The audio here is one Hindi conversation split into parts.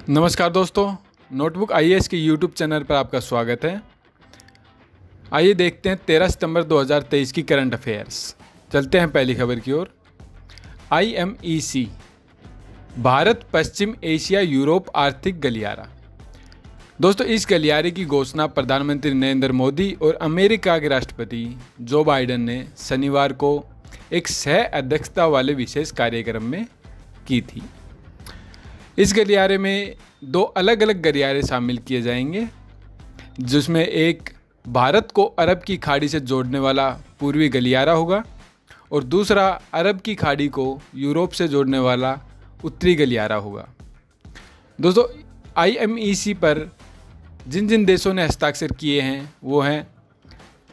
नमस्कार दोस्तों, नोटबुक आईएएस के यूट्यूब चैनल पर आपका स्वागत है। आइए देखते हैं 13 सितंबर 2023 की करंट अफेयर्स। चलते हैं पहली खबर की ओर। IMEC भारत पश्चिम एशिया यूरोप आर्थिक गलियारा। दोस्तों, इस गलियारे की घोषणा प्रधानमंत्री नरेंद्र मोदी और अमेरिका के राष्ट्रपति जो बाइडेन ने शनिवार को एक सह अध्यक्षता वाले विशेष कार्यक्रम में की थी। इस गलियारे में दो अलग अलग गलियारे शामिल किए जाएंगे, जिसमें एक भारत को अरब की खाड़ी से जोड़ने वाला पूर्वी गलियारा होगा और दूसरा अरब की खाड़ी को यूरोप से जोड़ने वाला उत्तरी गलियारा होगा। दोस्तों, IMEC पर जिन जिन देशों ने हस्ताक्षर किए हैं वो हैं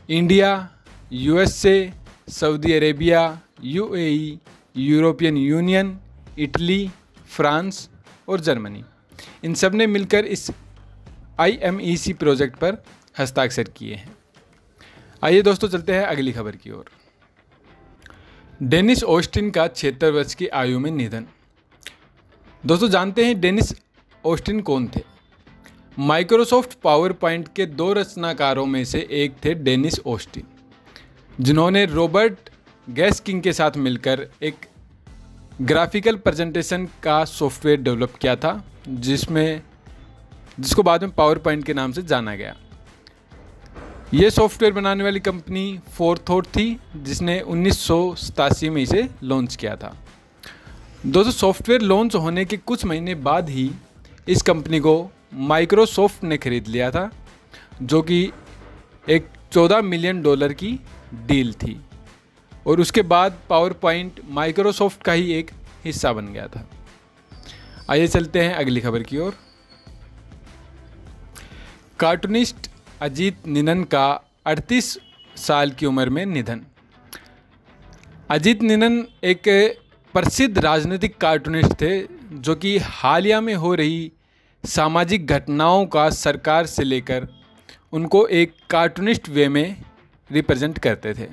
India, USA, Saudi Arabia, UAE, European union, Italy, France और जर्मनी। इन सब ने मिलकर इस IMEC प्रोजेक्ट पर हस्ताक्षर किए हैं। आइए दोस्तों, चलते हैं अगली खबर की ओर। डेनिस ऑस्टिन का 76 वर्ष की आयु में निधन। दोस्तों, जानते हैं डेनिस ऑस्टिन कौन थे? माइक्रोसॉफ्ट पावर पॉइंट के दो रचनाकारों में से एक थे डेनिस ऑस्टिन, जिन्होंने रॉबर्ट गैस्किन के साथ मिलकर एक ग्राफिकल प्रेजेंटेशन का सॉफ्टवेयर डेवलप किया था, जिसको बाद में पावर पॉइंट के नाम से जाना गया। ये सॉफ्टवेयर बनाने वाली कंपनी फोरथॉट थी, जिसने 1987 में इसे लॉन्च किया था। दोस्तों, सॉफ्टवेयर लॉन्च होने के कुछ महीने बाद ही इस कंपनी को माइक्रोसॉफ्ट ने खरीद लिया था, जो कि एक $14 मिलियन की डील थी और उसके बाद पावर पॉइंट माइक्रोसॉफ्ट का ही एक हिस्सा बन गया था। आइए चलते हैं अगली खबर की ओर। कार्टूनिस्ट अजीत निनन का 38 साल की उम्र में निधन। अजीत निनन एक प्रसिद्ध राजनीतिक कार्टूनिस्ट थे, जो कि हालिया में हो रही सामाजिक घटनाओं का सरकार से लेकर उनको एक कार्टूनिस्ट वे में रिप्रेजेंट करते थे।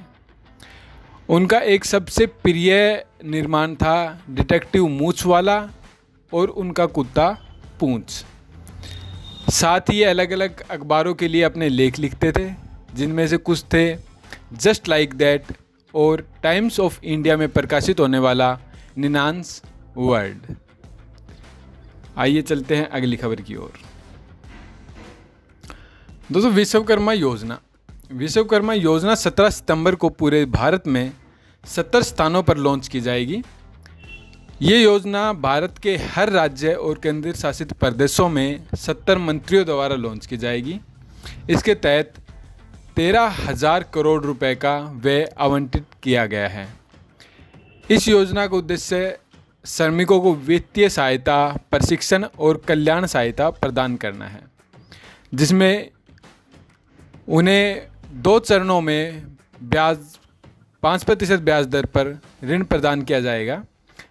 उनका एक सबसे प्रिय निर्माण था डिटेक्टिव मूंछ वाला और उनका कुत्ता पूंछ। साथ ही ये अलग अलग अखबारों के लिए अपने लेख लिखते थे, जिनमें से कुछ थे जस्ट लाइक दैट और टाइम्स ऑफ इंडिया में प्रकाशित होने वाला निनान्स वर्ल्ड। आइए चलते हैं अगली खबर की ओर। दोस्तों, विश्वकर्मा योजना। विश्वकर्मा योजना 17 सितंबर को पूरे भारत में 70 स्थानों पर लॉन्च की जाएगी। ये योजना भारत के हर राज्य और केंद्र शासित प्रदेशों में 70 मंत्रियों द्वारा लॉन्च की जाएगी। इसके तहत 13,000 करोड़ रुपए का व्यय आवंटित किया गया है। इस योजना का उद्देश्य श्रमिकों को वित्तीय सहायता, प्रशिक्षण और कल्याण सहायता प्रदान करना है, जिसमें उन्हें 2 चरणों में 5% ब्याज दर पर ऋण प्रदान किया जाएगा,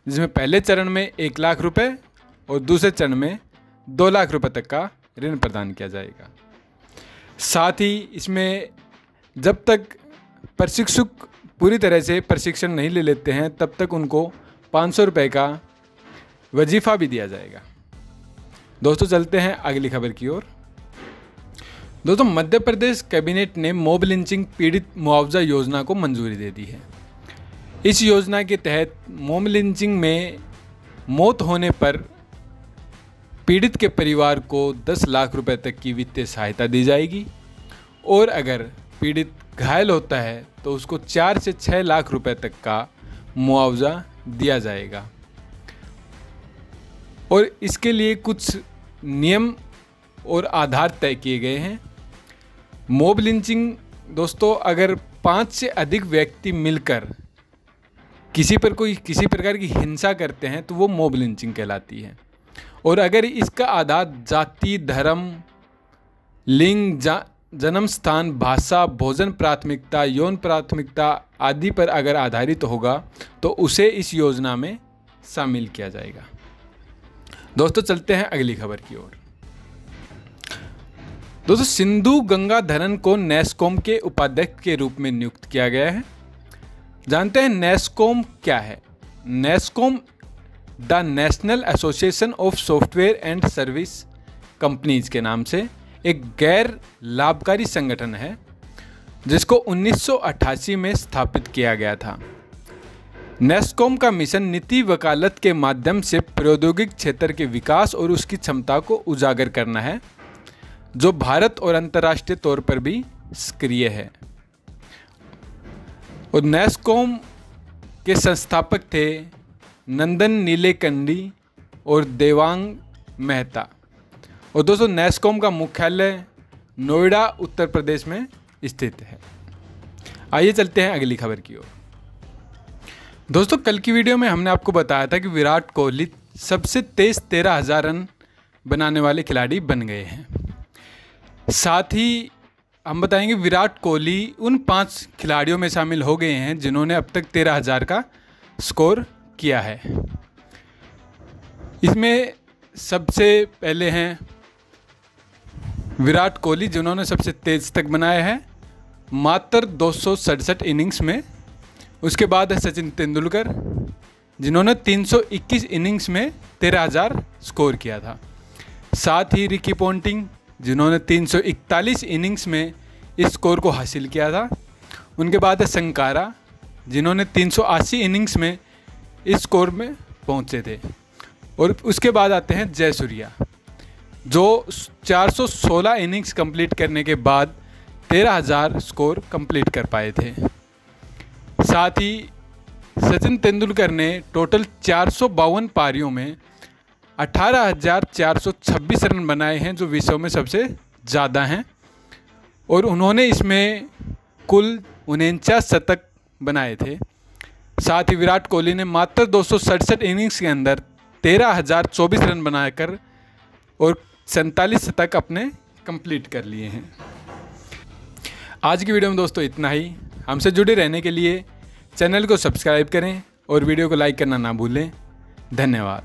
जिसमें पहले चरण में 1 लाख रुपए और दूसरे चरण में 2 लाख रुपए तक का ऋण प्रदान किया जाएगा। साथ ही इसमें जब तक प्रशिक्षु पूरी तरह से प्रशिक्षण नहीं ले लेते हैं, तब तक उनको 500 रुपये का वजीफ़ा भी दिया जाएगा। दोस्तों, चलते हैं अगली खबर की ओर। दोस्तों, मध्य प्रदेश कैबिनेट ने मॉब लिंचिंग पीड़ित मुआवजा योजना को मंजूरी दे दी है। इस योजना के तहत मॉब लिंचिंग में मौत होने पर पीड़ित के परिवार को 10 लाख रुपए तक की वित्तीय सहायता दी जाएगी और अगर पीड़ित घायल होता है तो उसको 4 से 6 लाख रुपए तक का मुआवजा दिया जाएगा। और इसके लिए कुछ नियम और आधार तय किए गए हैं। मॉब लिंचिंग दोस्तों, अगर 5 से अधिक व्यक्ति मिलकर किसी प्रकार की हिंसा करते हैं तो वो मॉब लिंचिंग कहलाती है। और अगर इसका आधार जाति, धर्म, लिंग, जन्म स्थान, भाषा, भोजन प्राथमिकता, यौन प्राथमिकता आदि पर अगर आधारित होगा तो उसे इस योजना में शामिल किया जाएगा। दोस्तों, चलते हैं अगली खबर की ओर। दोस्तों, सिंधु गंगाधरन को नेस्कॉम के उपाध्यक्ष के रूप में नियुक्त किया गया है। जानते हैं नेस्कॉम क्या है? NASSCOM the national association of software and service companies के नाम से एक गैर लाभकारी संगठन है जिसको 1988 में स्थापित किया गया था। नेस्कॉम का मिशन नीति वकालत के माध्यम से प्रौद्योगिक क्षेत्र के विकास और उसकी क्षमता को उजागर करना है, जो भारत और अंतर्राष्ट्रीय तौर पर भी सक्रिय है। और नेस्कॉम के संस्थापक थे नंदन नीलेकंडी और देवांग मेहता। और दोस्तों, नेस्कॉम का मुख्यालय नोएडा उत्तर प्रदेश में स्थित है। आइए चलते हैं अगली खबर की ओर। दोस्तों, कल की वीडियो में हमने आपको बताया था कि विराट कोहली सबसे तेज 13,000 रन बनाने वाले खिलाड़ी बन गए हैं। साथ ही हम बताएंगे विराट कोहली उन 5 खिलाड़ियों में शामिल हो गए हैं जिन्होंने अब तक 13,000 का स्कोर किया है। इसमें सबसे पहले हैं विराट कोहली, जिन्होंने सबसे तेज तक बनाया है मात्र 267 इनिंग्स में। उसके बाद है सचिन तेंदुलकर, जिन्होंने 321 इनिंग्स में 13,000 स्कोर किया था। साथ ही रिकी पोंटिंग, जिन्होंने 341 इनिंग्स में इस स्कोर को हासिल किया था। उनके बाद है संकारा, जिन्होंने 380 इनिंग्स में इस स्कोर में पहुंचे थे। और उसके बाद आते हैं जयसूर्या, जो 416 इनिंग्स कंप्लीट करने के बाद 13,000 स्कोर कंप्लीट कर पाए थे। साथ ही सचिन तेंदुलकर ने टोटल 452 पारियों में 18,426 रन बनाए हैं, जो विश्व में सबसे ज़्यादा हैं। और उन्होंने इसमें कुल 49 शतक बनाए थे। साथ ही विराट कोहली ने मात्र 267 इनिंग्स के अंदर 13,024 रन बनाकर और 47 शतक अपने कंप्लीट कर लिए हैं। आज की वीडियो में दोस्तों इतना ही। हमसे जुड़े रहने के लिए चैनल को सब्सक्राइब करें और वीडियो को लाइक करना ना भूलें। धन्यवाद।